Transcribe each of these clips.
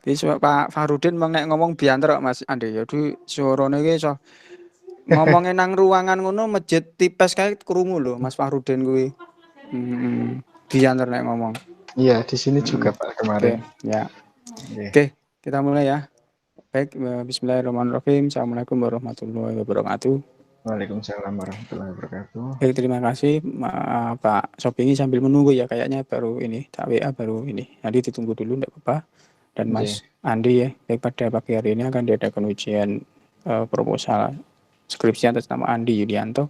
Wis Pak Farudin meng nek ngomong bianter kok Mas Andi ya di suarane iki iso ngomongnya nang ruangan ngono masjid tipes kae krungu lho Mas Farudin kuwi. Bianter nek ngomong. Iya, di sini juga Pak Oke, kemarin. ya. Oke. Oke, kita mulai ya. Baik, bismillahirrahmanirrahim. Assalamualaikum warahmatullahi wabarakatuh. Waalaikumsalam warahmatullahi wabarakatuh. Baik, terima kasih Pak Sopingi sambil menunggu ya kayaknya baru ini, tak WA baru ini. Nanti ditunggu dulu enggak apa-apa. Dan Mas Andi ya, baik pada pagi hari ini akan diadakan ujian proposal skripsi atas nama Andi Yulianto.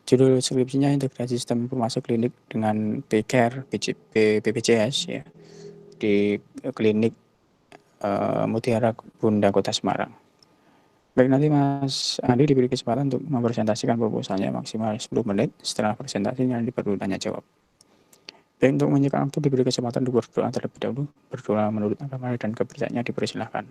Judul skripsinya integrasi sistem informasi klinik dengan PCare BPJS ya di klinik Mutiara Bunda Kota Semarang. Baik, nanti Mas Andi diberi kesempatan untuk mempresentasikan proposalnya maksimal 10 menit. Setelah presentasinya nanti baru tanya jawab. Baik, untuk menyediakan waktu diberi kesempatan untuk berdoa terlebih dahulu. Berdoa menurut agama dan kepercayaannya dipersilahkan.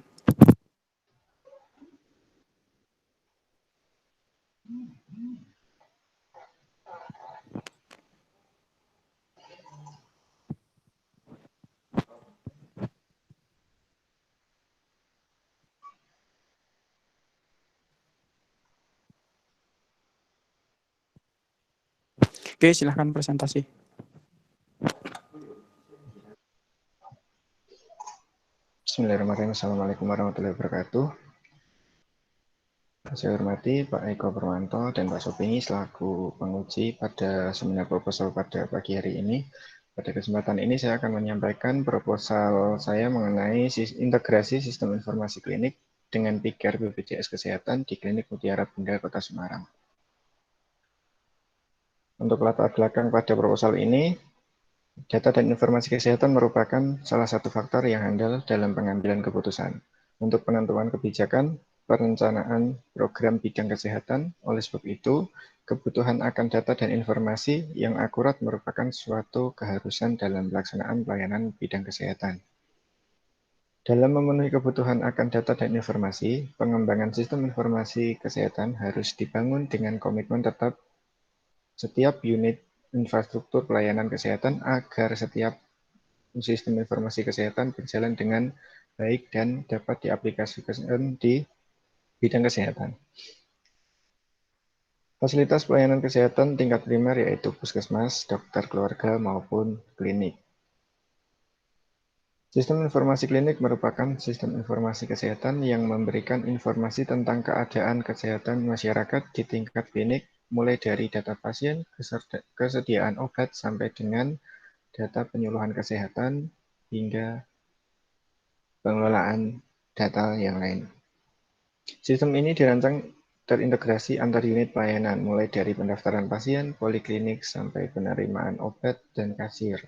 Oke, silahkan presentasi. Bismillahirrahmanirrahim. Assalamualaikum warahmatullahi wabarakatuh. Saya hormati Pak Eko Purwanto dan Pak Sopingi selaku penguji pada seminar proposal pada pagi hari ini. Pada kesempatan ini saya akan menyampaikan proposal saya mengenai integrasi sistem informasi klinik dengan PCare BPJS Kesehatan di Klinik Mutiara Bunda Kota Semarang. Untuk latar belakang pada proposal ini, data dan informasi kesehatan merupakan salah satu faktor yang handal dalam pengambilan keputusan untuk penentuan kebijakan, perencanaan program bidang kesehatan. Oleh sebab itu, kebutuhan akan data dan informasi yang akurat merupakan suatu keharusan dalam pelaksanaan pelayanan bidang kesehatan. Dalam memenuhi kebutuhan akan data dan informasi, pengembangan sistem informasi kesehatan harus dibangun dengan komitmen tetap setiap unit infrastruktur pelayanan kesehatan agar setiap sistem informasi kesehatan berjalan dengan baik dan dapat diaplikasikan di bidang kesehatan. Fasilitas pelayanan kesehatan tingkat primer yaitu puskesmas, dokter keluarga, maupun klinik. Sistem informasi klinik merupakan sistem informasi kesehatan yang memberikan informasi tentang keadaan kesehatan masyarakat di tingkat klinik, mulai dari data pasien, kesediaan obat, sampai dengan data penyuluhan kesehatan, hingga pengelolaan data yang lain. Sistem ini dirancang terintegrasi antar unit pelayanan, mulai dari pendaftaran pasien, poliklinik, sampai penerimaan obat dan kasir.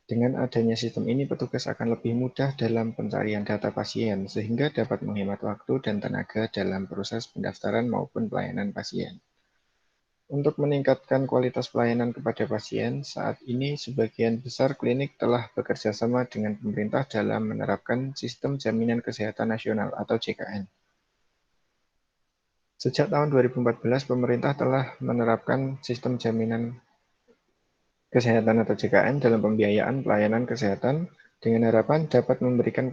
Dengan adanya sistem ini, petugas akan lebih mudah dalam pencarian data pasien, sehingga dapat menghemat waktu dan tenaga dalam proses pendaftaran maupun pelayanan pasien. Untuk meningkatkan kualitas pelayanan kepada pasien, saat ini sebagian besar klinik telah bekerja sama dengan pemerintah dalam menerapkan Sistem Jaminan Kesehatan Nasional atau JKN. Sejak tahun 2014, pemerintah telah menerapkan Sistem Jaminan Kesehatan atau JKN dalam pembiayaan pelayanan kesehatan dengan harapan dapat memberikan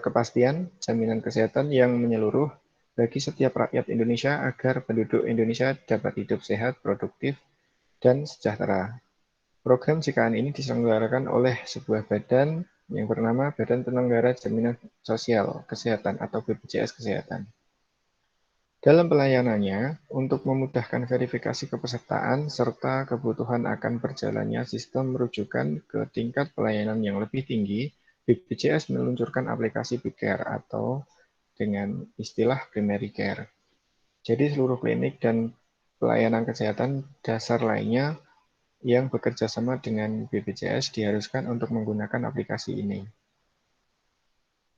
kepastian jaminan kesehatan yang menyeluruh bagi setiap rakyat Indonesia agar penduduk Indonesia dapat hidup sehat, produktif, dan sejahtera. Program JKN ini diselenggarakan oleh sebuah badan yang bernama Badan Penyelenggara Jaminan Sosial Kesehatan atau BPJS Kesehatan. Dalam pelayanannya, untuk memudahkan verifikasi kepesertaan serta kebutuhan akan berjalannya sistem rujukan ke tingkat pelayanan yang lebih tinggi, BPJS meluncurkan aplikasi PCare atau dengan istilah primary care. Jadi seluruh klinik dan pelayanan kesehatan dasar lainnya yang bekerja sama dengan BPJS diharuskan untuk menggunakan aplikasi ini.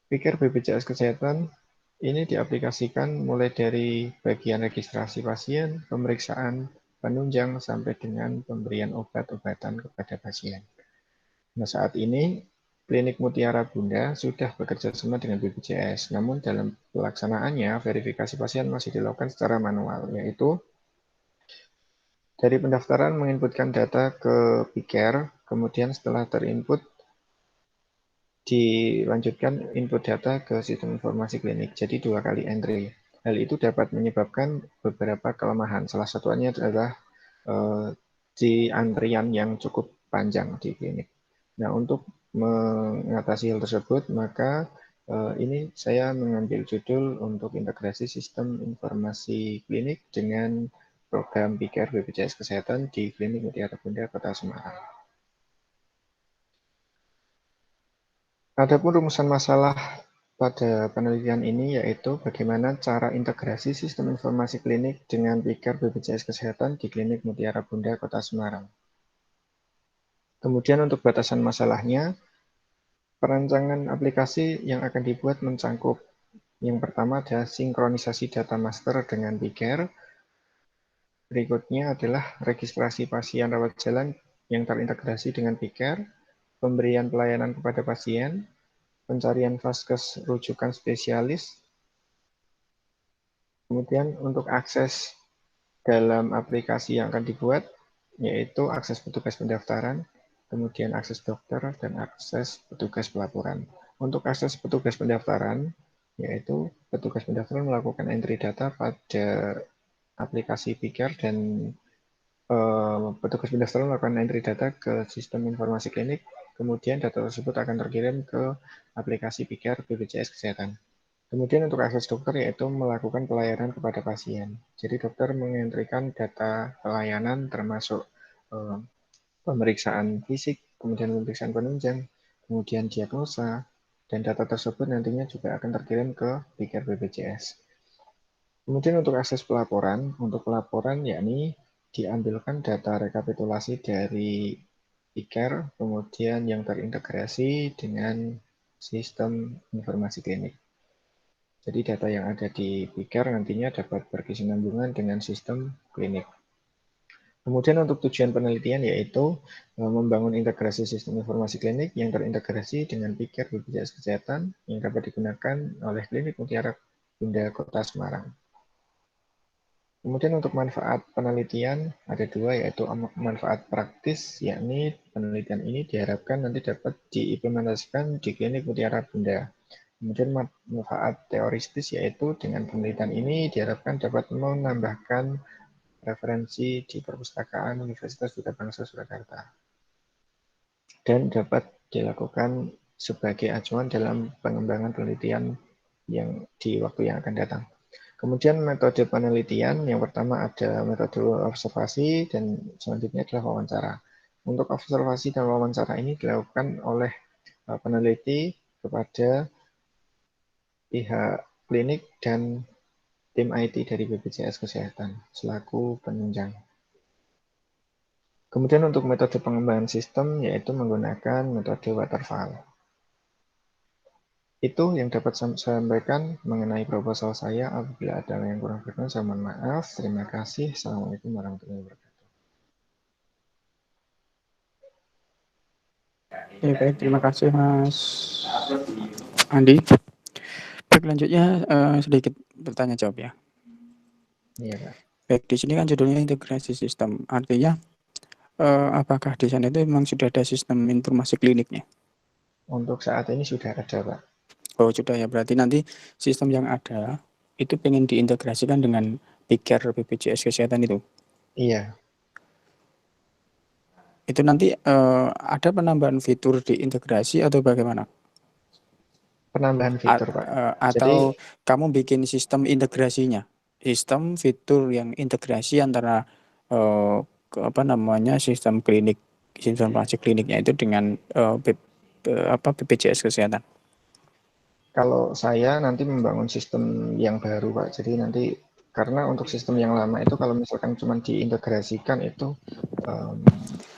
PCare BPJS Kesehatan ini diaplikasikan mulai dari bagian registrasi pasien, pemeriksaan, penunjang, sampai dengan pemberian obat-obatan kepada pasien. Nah, saat ini Klinik Mutiara Bunda sudah bekerja sama dengan BPJS, namun dalam pelaksanaannya verifikasi pasien masih dilakukan secara manual, yaitu dari pendaftaran menginputkan data ke PCare, kemudian setelah terinput dilanjutkan input data ke sistem informasi klinik. Jadi 2 kali entry. Hal itu dapat menyebabkan beberapa kelemahan. Salah satunya adalah di antrian yang cukup panjang di klinik. Nah, untuk mengatasi hal tersebut, maka ini saya mengambil judul untuk integrasi sistem informasi klinik dengan program PICARE BPJS Kesehatan di Klinik Mutiara Bunda, Kota Semarang. Adapun rumusan masalah pada penelitian ini yaitu bagaimana cara integrasi sistem informasi klinik dengan PICARE BPJS Kesehatan di Klinik Mutiara Bunda, Kota Semarang. Kemudian untuk batasan masalahnya, perancangan aplikasi yang akan dibuat mencangkup yang pertama adalah sinkronisasi data master dengan PICARE. Berikutnya adalah registrasi pasien rawat jalan yang terintegrasi dengan PICARE, pemberian pelayanan kepada pasien, pencarian vaskes rujukan spesialis. Kemudian untuk akses dalam aplikasi yang akan dibuat, yaitu akses petugas pendaftaran, kemudian akses dokter, dan akses petugas pelaporan. Untuk akses petugas pendaftaran, yaitu petugas pendaftaran melakukan entry data pada aplikasi PICARE dan petugas pendaftaran melakukan entry data ke sistem informasi klinik, kemudian data tersebut akan terkirim ke aplikasi PICARE BPJS Kesehatan. Kemudian untuk akses dokter yaitu melakukan pelayanan kepada pasien. Jadi dokter mengentrikan data pelayanan termasuk pemeriksaan fisik, kemudian pemeriksaan penunjang, kemudian diagnosa, dan data tersebut nantinya juga akan terkirim ke PICARE BPJS. Kemudian untuk akses pelaporan, untuk pelaporan yakni diambilkan data rekapitulasi dari PICARE, kemudian yang terintegrasi dengan sistem informasi klinik. Jadi data yang ada di PICARE nantinya dapat berkesinambungan dengan sistem klinik. Kemudian untuk tujuan penelitian yaitu membangun integrasi sistem informasi klinik yang terintegrasi dengan PICARE BPJS Kesehatan yang dapat digunakan oleh Klinik Mutiara Bunda Kota Semarang. Kemudian untuk manfaat penelitian ada dua, yaitu manfaat praktis, yakni penelitian ini diharapkan nanti dapat diimplementasikan di Klinik Mutiara Bunda. Kemudian manfaat teoristis yaitu dengan penelitian ini diharapkan dapat menambahkan referensi di perpustakaan Universitas Buta Bangsa Surakarta dan dapat dilakukan sebagai acuan dalam pengembangan penelitian yang di waktu yang akan datang. Kemudian metode penelitian, yang pertama ada metode observasi dan selanjutnya adalah wawancara. Untuk observasi dan wawancara ini dilakukan oleh peneliti kepada pihak klinik dan tim IT dari BPJS Kesehatan selaku penunjang. Kemudian untuk metode pengembangan sistem yaitu menggunakan metode waterfall. Itu yang dapat saya sampaikan mengenai proposal saya. Apabila ada yang kurang berkenan, saya mohon maaf. Terima kasih. Assalamualaikum warahmatullahi wabarakatuh. Ya, baik, terima kasih Mas Andi. Baik, lanjutnya sedikit bertanya jawab ya. Iya, Pak. Baik, di sini kan judulnya integrasi sistem. Artinya apakah di sana itu memang sudah ada sistem informasi kliniknya? Untuk saat ini sudah ada, Pak. Oh, sudah ya. Berarti nanti sistem yang ada itu pengen diintegrasikan dengan PICARE BPJS Kesehatan itu. Iya, Itu nanti ada penambahan fitur di integrasi atau bagaimana? penambahan fitur, Pak. Jadi, Atau kamu bikin sistem integrasinya, sistem fitur yang integrasi antara apa namanya sistem klinik, sistem informasi kliniknya itu dengan BPJS Kesehatan. kalau saya nanti membangun sistem yang baru, Pak. Jadi nanti karena untuk sistem yang lama itu kalau misalkan cuma diintegrasikan itu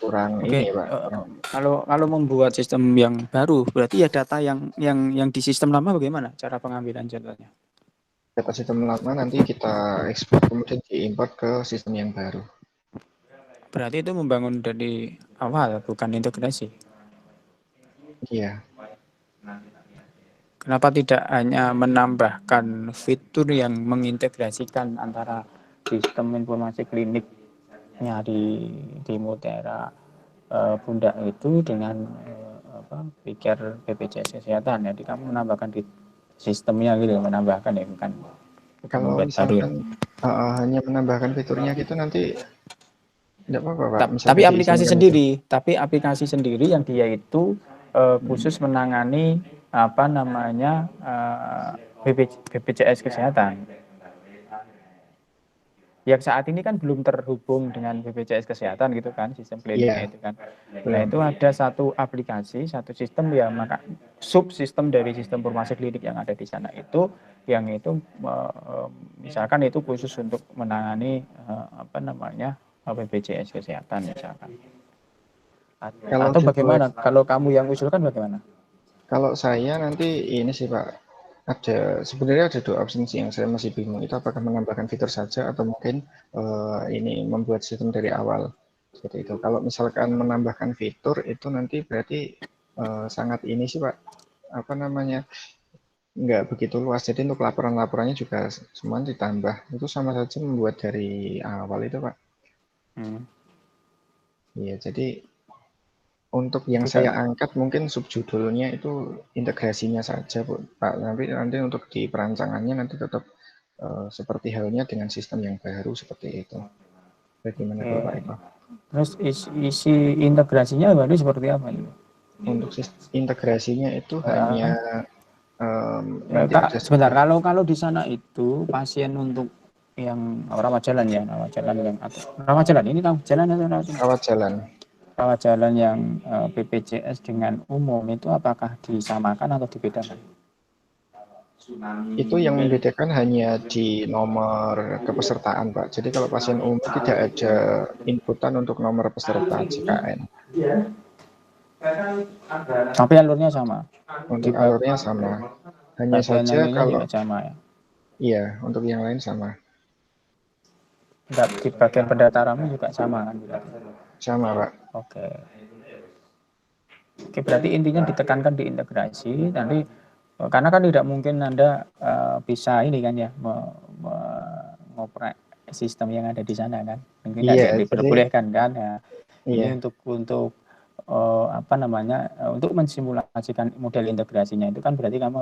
kurang Oke, ini, Pak. kalau membuat sistem yang baru, berarti ya data yang di sistem lama bagaimana cara pengambilan datanya? Data sistem lama nanti kita ekspor kemudian diimport ke sistem yang baru. Berarti itu membangun dari awal, bukan integrasi. Iya. Kenapa tidak hanya menambahkan fitur yang mengintegrasikan antara sistem informasi kliniknya di Mutiara pundak itu dengan pikir BPJS Kesehatan. Jadi kamu menambahkan di sistemnya gitu, menambahkan ya, bukan Kalau membuat baru. misalkan hanya menambahkan fiturnya gitu nanti tidak apa-apa Pak, misalkan Tapi diizinkan itu. aplikasi sendiri yang dia itu khusus menangani apa namanya BPJS Kesehatan. Yang saat ini kan belum terhubung dengan BPJS Kesehatan gitu kan, sistem kliniknya Iya, itu kan. Nah belum. itu ada satu aplikasi, satu sistem ya, maka subsistem dari sistem informasi klinik yang ada di sana itu, yang itu misalkan itu khusus untuk menangani apa namanya BPJS Kesehatan misalkan. Kalau Atau dibuat, bagaimana? Kalau kamu yang usulkan bagaimana? kalau saya nanti ini sih Pak, sebenarnya ada dua opsi sih yang saya masih bingung. Itu apakah menambahkan fitur saja atau mungkin ini membuat sistem dari awal seperti itu. Kalau misalkan menambahkan fitur itu nanti berarti sangat ini sih Pak, apa namanya, nggak begitu luas. Jadi untuk laporan-laporannya juga semua ditambah. Itu sama saja membuat dari awal itu Pak. Iya, jadi untuk yang Itu saya kan angkat mungkin subjudulnya itu integrasinya saja, Bu, Pak. Nanti untuk di perancangannya nanti tetap seperti halnya dengan sistem yang baru seperti itu. Bagaimana kalau Pak Eko? terus isi integrasinya berarti seperti apa itu? Untuk integrasinya itu hanya nanti Kak, ada sebentar, seperti kalau di sana itu pasien untuk yang rawat jalan ya, rawat jalan yang atau rawat jalan ini rawat jalan atau rawat jalan? rawat jalan. Rawat jalan yang BPJS dengan umum itu apakah disamakan atau dibedakan? Itu yang membedakan hanya di nomor kepesertaan, Pak. Jadi kalau pasien umum tidak ada inputan untuk nomor peserta JKN. Tapi alurnya sama. Di Untuk alurnya sama. Hanya bagian saja yang lainnya kalau juga sama ya. iya, untuk yang lain sama. Di bagian pendaftaranmu juga sama kan? Sama, Pak. Oke. Oke, berarti intinya ditekankan di integrasi nanti karena kan tidak mungkin Anda bisa ini kan ya mengoprek sistem yang ada di sana kan. Mungkin Iya, tidak jadi diperbolehkan kan ya. Ini iya, untuk apa namanya untuk mensimulasikan model integrasinya itu kan berarti kamu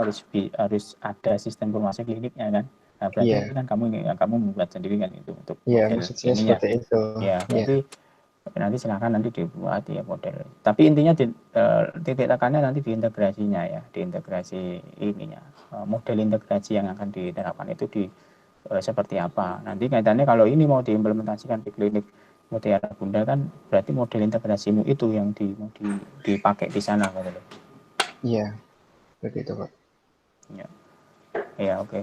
harus ada sistem informasi kliniknya kan. Nah, berarti iya, kan kamu membuat sendiri kan itu untuk iya, model maksud saya ininya. seperti itu. Ya, Iya, berarti nanti silakan nanti dibuat ya model. Tapi intinya titik tekannya nanti di integrasinya ya, di integrasi ininya. Model integrasi yang akan diterapkan itu seperti apa. Nanti kaitannya kalau ini mau diimplementasikan di klinik Mutiara Bunda kan berarti model integrasimu itu yang dipakai di sana gitu loh. iya, begitu, Pak. Ya, ya oke.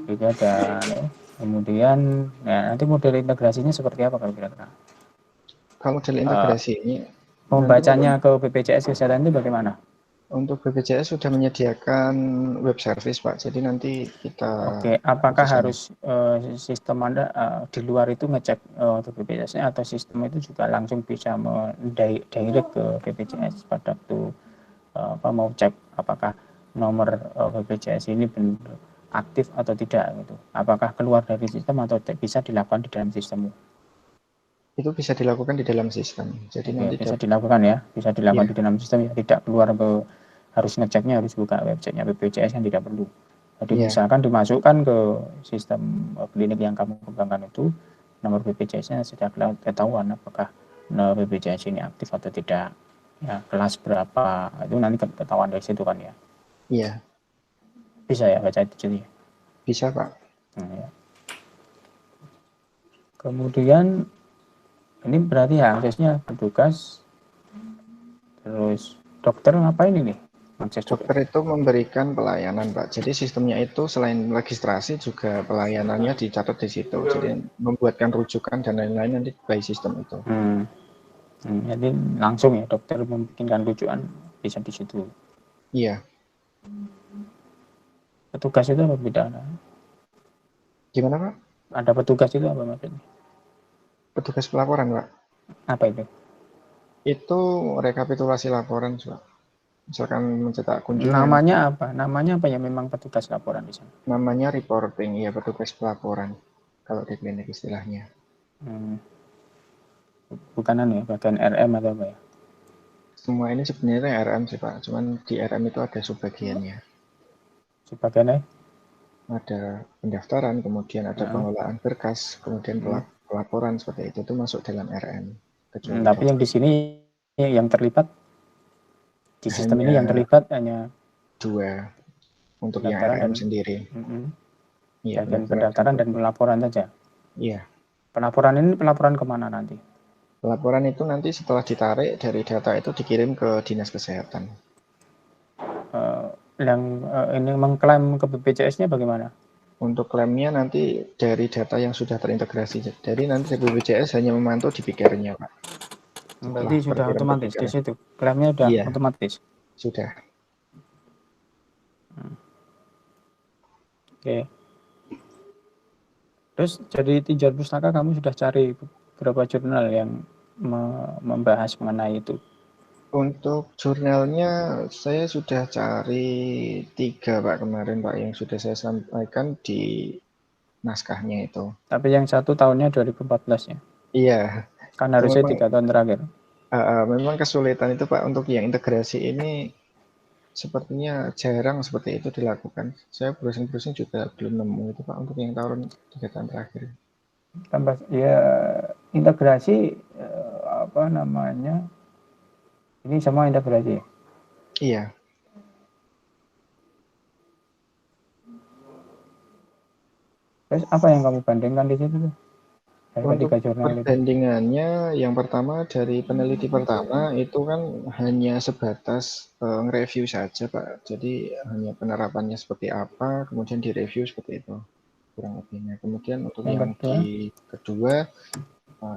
Itu ada kemudian ya, nanti model integrasinya seperti apa kalau kira-kira? Kalau dari integrasi ini, nanti Membacanya ke BPJS Kesehatan itu bagaimana? untuk BPJS sudah menyediakan web service, Pak. Jadi nanti kita Oke, ke apakah sana. harus sistem Anda di luar itu ngecek untuk BPJS-nya atau sistem itu juga langsung bisa direct ke BPJS pada waktu mau cek apakah nomor BPJS ini benar aktif atau tidak gitu. Apakah keluar dari sistem atau bisa dilakukan di dalam sistem? Itu bisa dilakukan di dalam sistem. Jadi Oke, nanti bisa dilakukan ya, bisa dilakukan ya, di dalam sistem ya, tidak keluar ke harus ngeceknya harus buka websitenya BPJS yang tidak perlu. Jadi ya, misalkan dimasukkan ke sistem klinik yang kamu kembangkan itu nomor BPJS-nya sudah ketahuan apakah BPJS ini aktif atau tidak, ya kelas berapa itu nanti ketahuan dari situ kan ya. iya, Bisa ya baca itu jadi. bisa, Pak. Ya. Kemudian ini berarti ya aksesnya petugas terus dokter ngapain ini? Akses dokter. Dokter itu memberikan pelayanan, Pak. Jadi sistemnya itu selain registrasi juga pelayanannya dicatat di situ. Jadi membuatkan rujukan dan lain-lain nanti by sistem itu. Jadi langsung ya dokter membikinkan rujukan bisa di situ. Iya. Petugas itu apa bedanya? Gimana, Pak? Ada petugas itu apa maksudnya? Petugas pelaporan, Pak. Apa itu? Itu rekapitulasi laporan, Pak. Misalkan mencetak kunjungan, Namanya apa ya memang petugas laporan di sana? namanya reporting, ya petugas pelaporan. Kalau di klinik istilahnya. Hmm, bukan ya bagian RM atau apa ya? Semua ini sebenarnya RM sih Pak, cuman di RM itu ada subbagiannya. Sebagiannya? Ada pendaftaran, kemudian ada pengelolaan berkas, kemudian pelaporan seperti itu masuk dalam RM. Kecuali Tapi yang di sini yang terlibat di sistem ini yang hanya terlibat hanya 2 untuk yang pendaftaran dan RM sendiri. Iya, bagian pendaftaran dan pelaporan saja. Iya. Pelaporan ini pelaporan kemana nanti? Pelaporan itu nanti setelah ditarik dari data itu dikirim ke Dinas Kesehatan. Yang ini mengklaim ke BPJS-nya bagaimana? Untuk klaimnya nanti dari data yang sudah terintegrasi. Jadi nanti BPJS hanya memantau di pikernya, Pak. Setelah Berarti sudah terkirim ke otomatis di piker. situ. Klaimnya sudah Iya, otomatis. sudah. Oke. Terus jadi tinjauan pustaka kamu sudah cari beberapa jurnal yang membahas mengenai itu. Untuk jurnalnya saya sudah cari 3 Pak kemarin Pak yang sudah saya sampaikan di naskahnya itu. Tapi yang satu tahunnya 2014 ya. Iya. Kan Itu harusnya 3 tahun terakhir. memang kesulitan itu Pak untuk yang integrasi ini sepertinya jarang seperti itu dilakukan. Saya browsing-browsing juga belum nemu itu Pak untuk yang tahun 3 tahun terakhir. Tambah ya integrasi apa namanya? Ini semua integrasi. Iya. Terus apa yang kamu bandingkan di situ tuh? Dari Untuk ketiga jurnal itu. perbandingannya yang pertama dari peneliti pertama itu kan hanya sebatas nge-review saja Pak. Jadi hanya penerapannya seperti apa, kemudian direview seperti itu kurang lebihnya. Kemudian untuk yang di kedua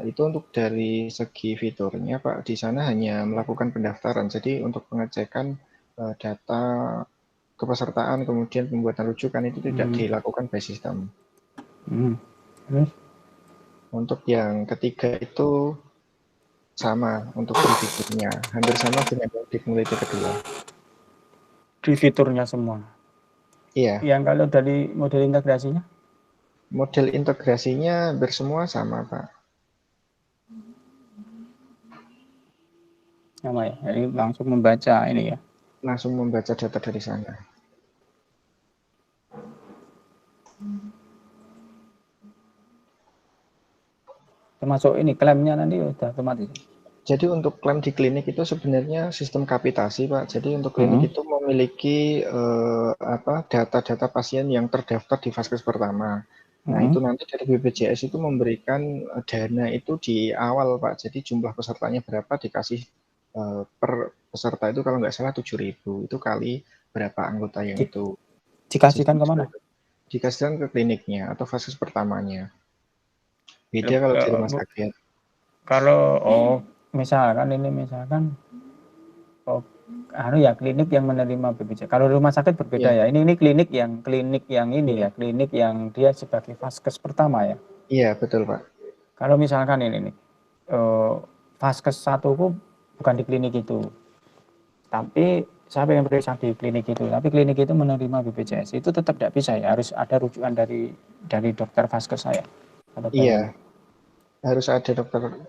itu untuk dari segi fiturnya Pak, di sana hanya melakukan pendaftaran. Jadi untuk pengecekan data kepesertaan kemudian pembuatan rujukan itu tidak dilakukan by system. Terus? Untuk yang ketiga itu sama untuk di fiturnya, hampir sama dengan yang di peneliti kedua. Di fiturnya semua. Iya. Yang kalau dari model integrasinya? Model integrasinya hampir semua sama Pak. Sama ya. Jadi langsung membaca ini ya. Langsung membaca data dari sana. Termasuk ini klaimnya nanti udah otomatis. Jadi untuk klaim di klinik itu sebenarnya sistem kapitasi Pak. Jadi untuk klinik itu memiliki data-data pasien yang terdaftar di vaskes pertama. Nah itu nanti dari BPJS itu memberikan dana itu di awal Pak. Jadi jumlah pesertanya berapa dikasih per peserta itu kalau nggak salah 7.000 itu kali berapa anggota yang itu. Dikasihkan kemana? Dikasihkan ke kliniknya atau vaskes pertamanya. Beda kalau di rumah sakit. Kalau misalkan klinik yang menerima BPJS. Kalau rumah sakit berbeda ya. Ini klinik yang ini ya, klinik yang dia sebagai vaskes pertama ya. Iya betul Pak. Kalau misalkan ini nih, vaskes 1 bukan di klinik itu, tapi saya pengen periksa di klinik itu, tapi klinik itu menerima BPJS, itu tetap tidak bisa ya, harus ada rujukan dari dokter vaskes saya. Iya, harus ada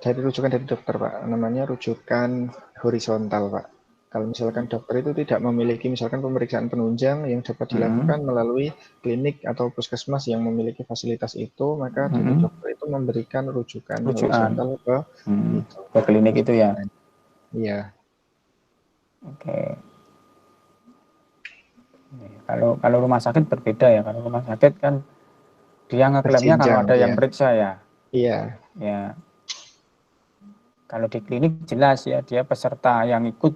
rujukan dari dokter Pak, namanya rujukan horizontal Pak. Kalau misalkan dokter itu tidak memiliki misalkan pemeriksaan penunjang yang dapat dilakukan melalui klinik atau puskesmas yang memiliki fasilitas itu, maka dari dokter itu memberikan rujukan horizontal ke klinik itu ya. Iya. Oke. Kalau rumah sakit berbeda ya. Kalau rumah sakit kan dia ngeklaimnya kalau ada yang periksa ya. Iya. Ya. Kalau di klinik jelas ya, dia peserta yang ikut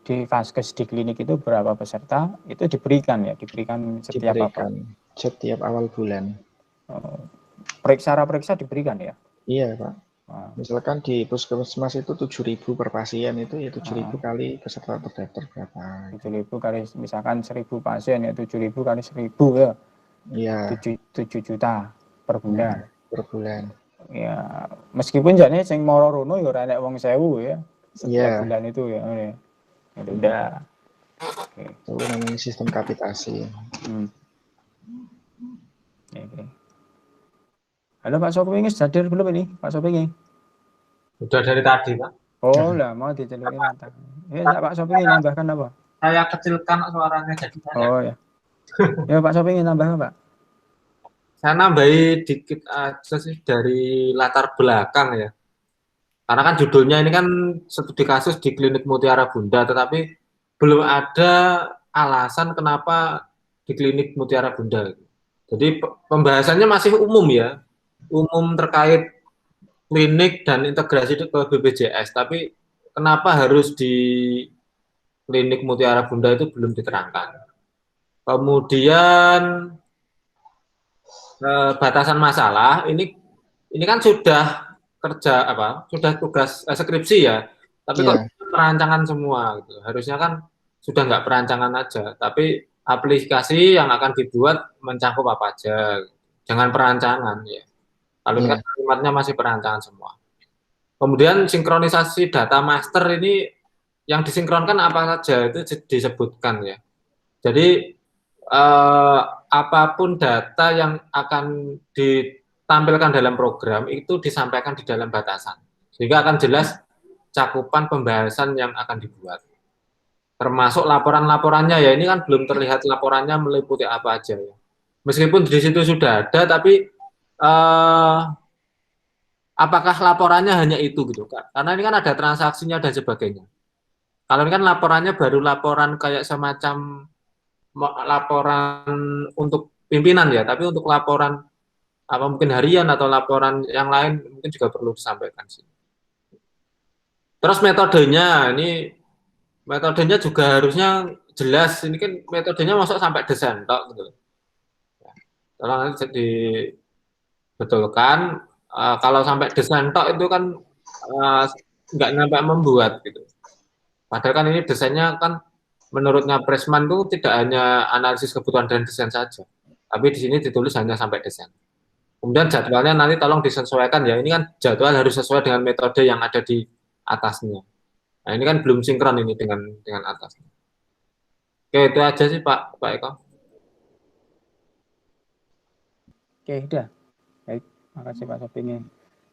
di vaskes di klinik itu berapa peserta itu diberikan setiap awal bulan. Periksa diberikan ya. Iya Pak. Misalkan di puskesmas itu 7.000 per pasien itu ya 7.000 kali peserta terdaftar berapa? 7.000 kali misalkan 1.000 pasien ya 7.000 kali 1.000 ya. Iya. 7 juta per bulan. Per bulan. Ya, meskipun jane sing mara rono ya ora nek wong 1.000 ya. Setiap bulan itu ya. Itu udah. Oke. Itu namanya sistem kapitasi. Oke. Halo Pak Sopingi, sadar belum ini Pak Sopingi? Udah dari tadi Pak. Oh lah mau diceluki rantang. Pak Sopingi nambahkan apa? Saya kecilkan suaranya jadi banyak. Oh ya. Ya Pak Sopingi nambah apa? Saya nambahi dikit aja sih dari latar belakang ya. Karena kan judulnya ini kan studi kasus di Klinik Mutiara Bunda, tetapi belum ada alasan kenapa di Klinik Mutiara Bunda. Jadi pembahasannya masih umum ya, umum terkait klinik dan integrasi ke BPJS. Tapi kenapa harus di Klinik Mutiara Bunda itu belum diterangkan. Kemudian batasan masalah ini kan sudah kerja apa sudah tugas skripsi ya, tapi kok perancangan semua gitu. Harusnya kan sudah nggak perancangan aja, tapi aplikasi yang akan dibuat mencakup apa aja, jangan perancangan ya. Kalau ini kan kalimatnya masih perancangan semua. Kemudian sinkronisasi data master ini yang disinkronkan apa saja itu disebutkan ya. Jadi apapun data yang akan ditampilkan dalam program itu disampaikan di dalam batasan, sehingga akan jelas cakupan pembahasan yang akan dibuat. Termasuk laporan-laporannya ya, ini kan belum terlihat laporannya meliputi apa aja ya. Meskipun di situ sudah ada, tapi apakah laporannya hanya itu gitu kan? Karena ini kan ada transaksinya dan sebagainya. Kalau ini kan laporannya baru laporan kayak semacam laporan untuk pimpinan ya, tapi untuk laporan apa mungkin harian atau laporan yang lain mungkin juga perlu disampaikan sih. Terus metodenya juga harusnya jelas. Ini kan metodenya masuk sampai desain tok gitu. Tolong nanti dibetulkan. Kalau sampai desain tok itu kan nggak nyampe membuat gitu. Padahal kan ini desainnya kan menurutnya Pressman itu tidak hanya analisis kebutuhan dan desain saja, tapi di sini ditulis hanya sampai desain. Kemudian jadwalnya nanti tolong disesuaikan ya. Ini kan jadwal harus sesuai dengan metode yang ada di atasnya. Nah ini kan belum sinkron ini dengan atasnya. Oke itu aja sih Pak Eko. Oke udah. Baik, makasih Pak Sopingi.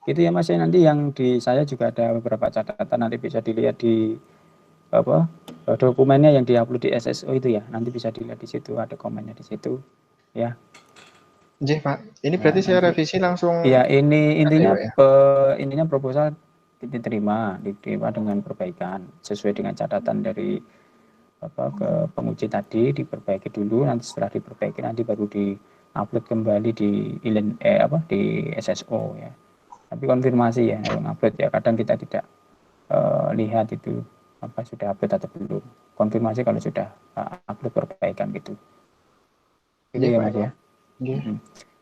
Gitu ya Mas, nanti yang di saya juga ada beberapa catatan, nanti bisa dilihat di apa dokumennya yang diupload di SSO itu ya, nanti bisa dilihat di situ, ada komennya di situ ya. Iya Pak, ini berarti saya revisi langsung. Ya ini intinya ininya proposal diterima dengan perbaikan sesuai dengan catatan dari ke penguji tadi, diperbaiki dulu, nanti setelah diperbaiki nanti baru di-upload kembali di di SSO ya. Tapi konfirmasi ya yang upload ya, kadang kita tidak lihat itu apa sudah upload atau belum. Konfirmasi kalau sudah upload perbaikan gitu. Gitu ya Mas ya.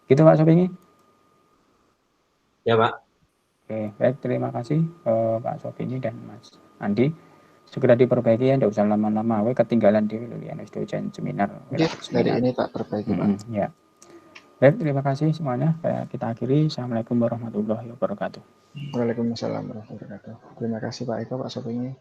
Gitu Pak Sopingi. Ya Pak. Oke, baik, terima kasih Pak Sopingi dan Mas Andi. Segera diperbaiki ya, tidak usah lama-lama. Ketinggalan di dosen seminar. Dari ini tak perbaiki Pak. Ya. Baik, terima kasih semuanya. Kita akhiri. Assalamualaikum warahmatullahi wabarakatuh. Waalaikumsalam warahmatullahi wabarakatuh. Terima kasih Pak Eko, Pak Sopingi.